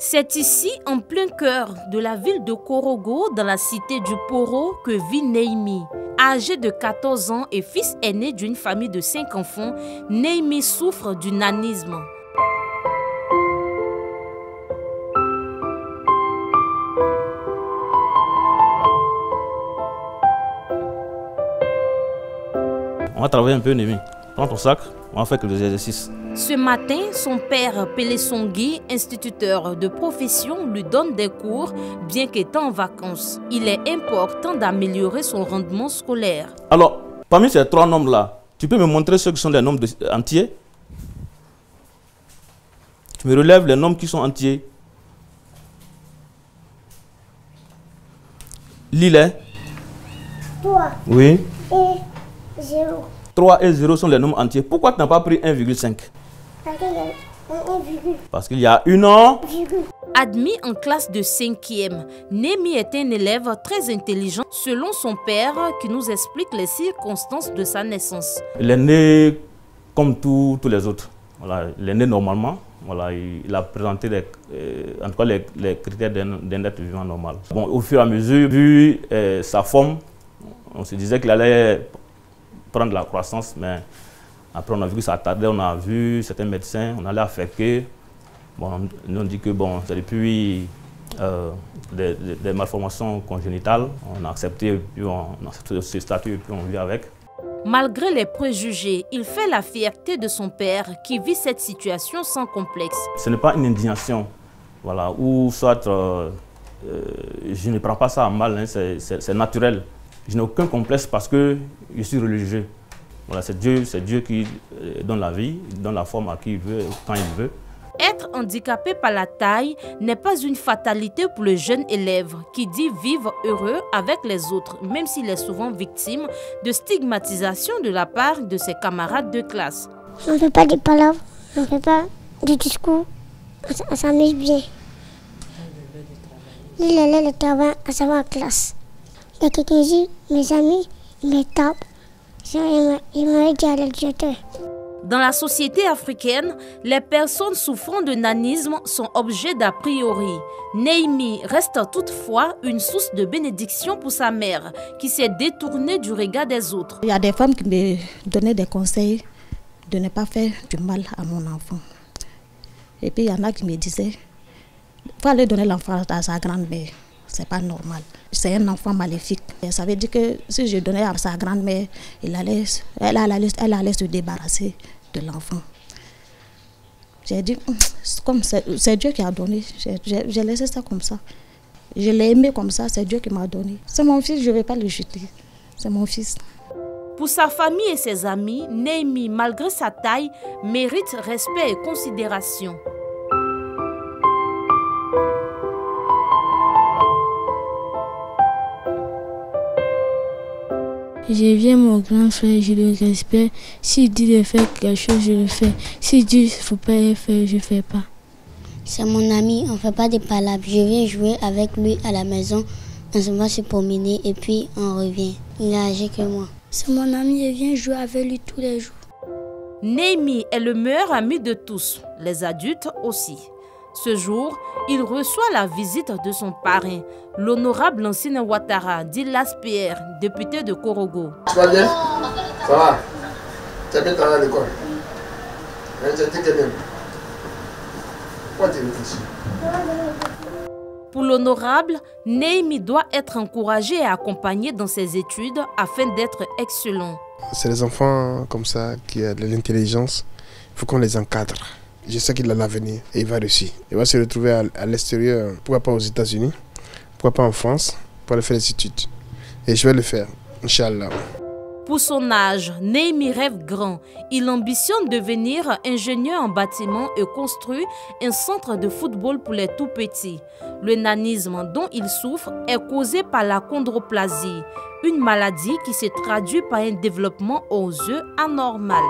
C'est ici, en plein cœur de la ville de Korogo, dans la cité du Poro, que vit Néimi. Âgé de 14 ans et fils aîné d'une famille de 5 enfants, Néimi souffre du nanisme. On va travailler un peu, Néimi. Prends ton sac, on va faire quelques exercices. Ce matin, son père, Pelé Songui, instituteur de profession, lui donne des cours, bien qu'étant en vacances. Il est important d'améliorer son rendement scolaire. Alors, parmi ces 3 nombres-là, tu peux me montrer ceux qui sont des nombres entiers? Tu me relèves les nombres qui sont entiers. Lis-les. 3. Oui. Et 0. 3 et 0 sont les nombres entiers. Pourquoi tu n'as pas pris 1,5? Parce qu'il y a une virgule. Admis en classe de 5e, Néimi est un élève très intelligent selon son père qui nous explique les circonstances de sa naissance. Il est né comme tous les autres. Voilà, il est né normalement. Voilà, il a présenté en tout cas les critères d'un être vivant normal. Bon, au fur et à mesure, vu sa forme, on se disait qu'il allait prendre la croissance, mais après on a vu que ça tardait, on a vu certains médecins, on allait affecter. Bon, nous on dit que bon, c'est depuis des malformations congénitales, on a accepté, puis on a accepté ce statut et puis on vit avec. Malgré les préjugés, il fait la fierté de son père qui vit cette situation sans complexe. Ce n'est pas une indignation, voilà, ou soit je ne prends pas ça à mal, hein, c'est naturel. Je n'ai aucun complexe parce que je suis religieux. Voilà, c'est Dieu qui donne la vie, il donne la forme à qui il veut, quand il veut. Être handicapé par la taille n'est pas une fatalité pour le jeune élève qui dit vivre heureux avec les autres, même s'il est souvent victime de stigmatisation de la part de ses camarades de classe. On ne fait pas des palabres, on ne fait pas du discours, on s'amuse bien. Il allait le travail à savoir classe. Il y a quelqu'un dit, mes amis, ils me tapent. Il m'a dit à l'éducateur. Dans la société africaine, les personnes souffrant de nanisme sont objets d'a priori. Néimi reste toutefois une source de bénédiction pour sa mère, qui s'est détournée du regard des autres. Il y a des femmes qui me donnaient des conseils de ne pas faire du mal à mon enfant. Et puis il y en a qui me disaient, il faut aller donner l'enfant à sa grand-mère. C'est pas normal. C'est un enfant maléfique. Et ça veut dire que si je donnais à sa grand-mère, elle allait se débarrasser de l'enfant. J'ai dit, c'est Dieu qui a donné. J'ai laissé ça comme ça. Je l'ai aimé comme ça, c'est Dieu qui m'a donné. C'est mon fils, je ne vais pas le jeter. C'est mon fils. Pour sa famille et ses amis, Néimi, malgré sa taille, mérite respect et considération. Je viens mon grand frère, je le respecte. S'il dit de faire quelque chose, je le fais. S'il dit qu'il ne faut pas le faire, je ne fais pas. C'est mon ami, on ne fait pas des palabres. Je viens jouer avec lui à la maison. On se va se promener et puis on revient. Il est âgé que moi. C'est mon ami, je viens jouer avec lui tous les jours. Néimi est le meilleur ami de tous, les adultes aussi. Ce jour, il reçoit la visite de son parrain, l'honorable Lansina Ouattara, dit Laspierre, député de Korogo. Tu vas bien? Ça va? Tu as bien travaillé à l'école? Tu as été quand même? Pourquoi tu réfléchis? Pour l'honorable, Néimi doit être encouragé et accompagné dans ses études afin d'être excellent. C'est les enfants comme ça qui ont de l'intelligence, il faut qu'on les encadre. Je sais qu'il a l'avenir et il va réussir. Il va se retrouver à l'extérieur, pourquoi pas aux États-Unis, pourquoi pas en France, pour aller faire des études. Et je vais le faire, Inch'Allah. Pour son âge, Néimi rêve grand. Il ambitionne devenir ingénieur en bâtiment et construit un centre de football pour les tout-petits. Le nanisme dont il souffre est causé par la chondroplasie, une maladie qui se traduit par un développement aux yeux anormal.